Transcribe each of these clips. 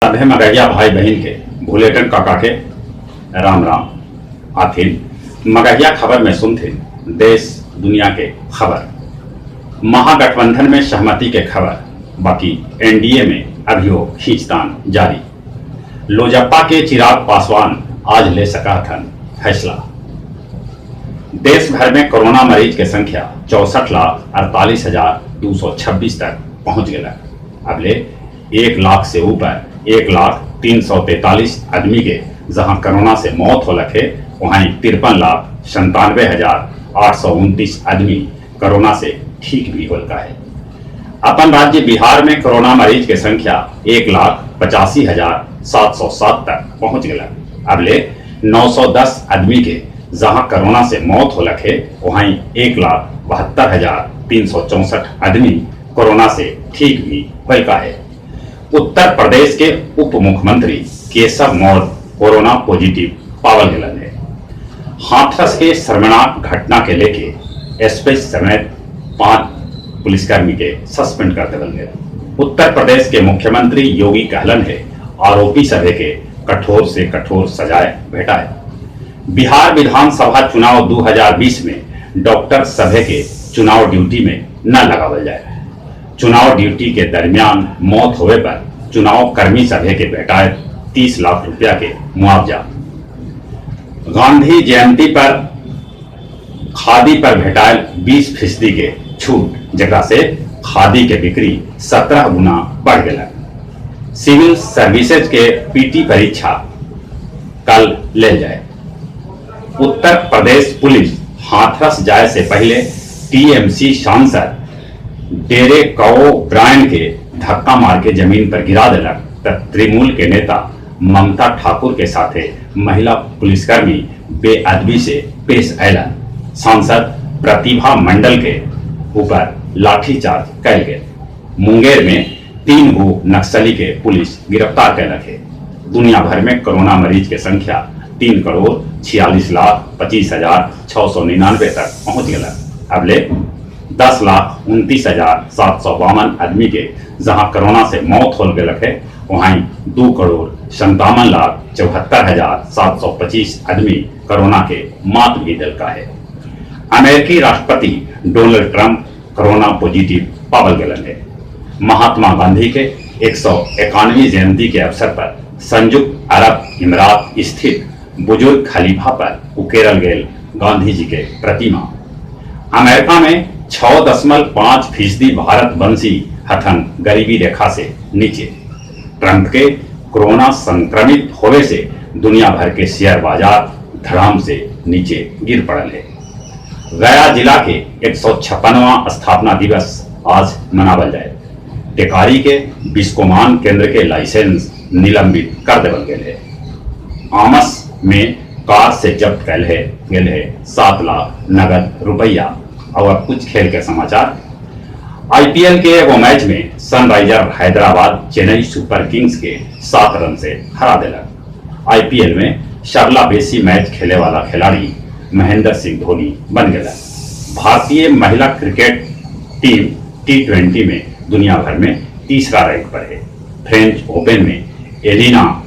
सभे मगहिया भाई बहन के भूलेटन काका के राम राम आथिन मगहिया खबर में सुनथिन देश दुनिया के खबर। महागठबंधन में सहमति के खबर, बाकी एनडीए में अभियो खींचतान जारी। लोजपा के चिराग पासवान आज ले सका थन फैसला। देश भर में कोरोना मरीज के संख्या 64,48,226 तक पहुंच गया। अब ले 1 लाख से ऊपर 1,03,43 आदमी के जहां कोरोना से मौत हो लखे, वहीं 53,97,829 आदमी कोरोना से ठीक भी हो लगा है। अपन राज्य बिहार में कोरोना मरीज की संख्या 1,85,707 तक पहुंच गया। अब ले 910 आदमी के जहां कोरोना से मौत हो लखे, वहीं 1,72,364 आदमी कोरोना से ठीक भी हो लगा है। उत्तर प्रदेश के उप मुख्यमंत्री केशव मौर्य कोरोना पॉजिटिव पावल गलन है। हाथरस के शर्मनाक घटना के लेके एसपी समेत 5 पुलिसकर्मी के सस्पेंड कर देवल गया। उत्तर प्रदेश के मुख्यमंत्री योगी कहलन है आरोपी सभे के कठोर से कठोर सजाए भेटा है। बिहार विधानसभा चुनाव 2020 में डॉक्टर सभे के चुनाव ड्यूटी में न लगावल जाए। चुनाव ड्यूटी के दरमियान मौत होने पर चुनाव कर्मी सभे के भेटाए 30 लाख रुपया के मुआवजा। गांधी जयंती पर खादी पर भेटाए 20% के छूट, जगह से खादी के बिक्री 17 गुना बढ़ गया। सिविल सर्विसेज के पीटी परीक्षा कल ले जाए। उत्तर प्रदेश पुलिस हाथरस जाए से पहले टीएमसी सांसद डेरे कओ ब्रायन के धक्का मार के जमीन पर गिरा दिलक। तृणमूल के नेता ममता ठाकुर के साथे महिला पुलिसकर्मी बेअदबी से पेश आयलन। सांसद प्रतिभा मंडल के ऊपर लाठीचार्ज कैल गए। मुंगेर में 3 गो नक्सली के पुलिस गिरफ्तार कैलक है। दुनिया भर में कोरोना मरीज की संख्या 3,46,25,699 तक पहुंच गया। अब ले 10,29,752 आदमी के जहां कोरोना से मौत हो गए है, वहीं 2,57,74,725 आदमी कोरोना के मात भी दल का है। अमेरिकी राष्ट्रपति डोनाल्ड ट्रंप कोरोना पॉजिटिव पावल गलन है। महात्मा गांधी के 191वीं जयंती के अवसर पर संयुक्त अरब अमीरात स्थित बुजुर्ग खलीफा पर उकेरल गए गांधी जी के प्रतिमा। अमेरिका में 6.5% भारतवंशी हथन गरीबी रेखा से नीचे। ट्रंप के कोरोना संक्रमित होने से दुनिया भर के शेयर बाजार धड़ाम से नीचे गिर पड़ल है। गया जिला के 156वां स्थापना दिवस आज मनावल जाए। टेकारी के बिस्कोमान केंद्र के लाइसेंस निलंबित कर देवल गए है। आमस में कार से जब्त कैल है 7 लाख नगद रुपया। और कुछ खेल के समाचार। आईपीएल के एगो मैच में Sunriser Hyderabad Chennai super Kings के 7 रन से हरा दिलक। आईपीएल में सबला बेसी मैच खेले वाला खिलाड़ी महेंद्र सिंह धोनी बन गया। भारतीय महिला क्रिकेट टीम T20 में दुनिया भर में 3रा रैंक पर है। फ्रेंच ओपन में एलिना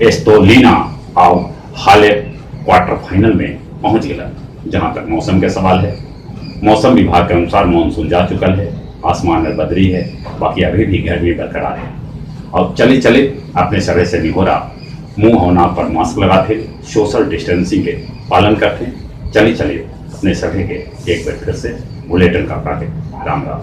एस्टोलिना और हाले क्वार्टर फाइनल में पहुंच गया। जहां तक मौसम के सवाल है, मौसम विभाग के अनुसार मानसून जा चुका है, आसमान में बदली है, बाकी अभी भी गर्मी बरकरार है। और चले अपने सरे से निहोरा मुंह और नाक पर मास्क लगाते, सोशल डिस्टेंसिंग के पालन करते। चले अपने सभी के एक बार फिर से बुलेटिन का राम राम।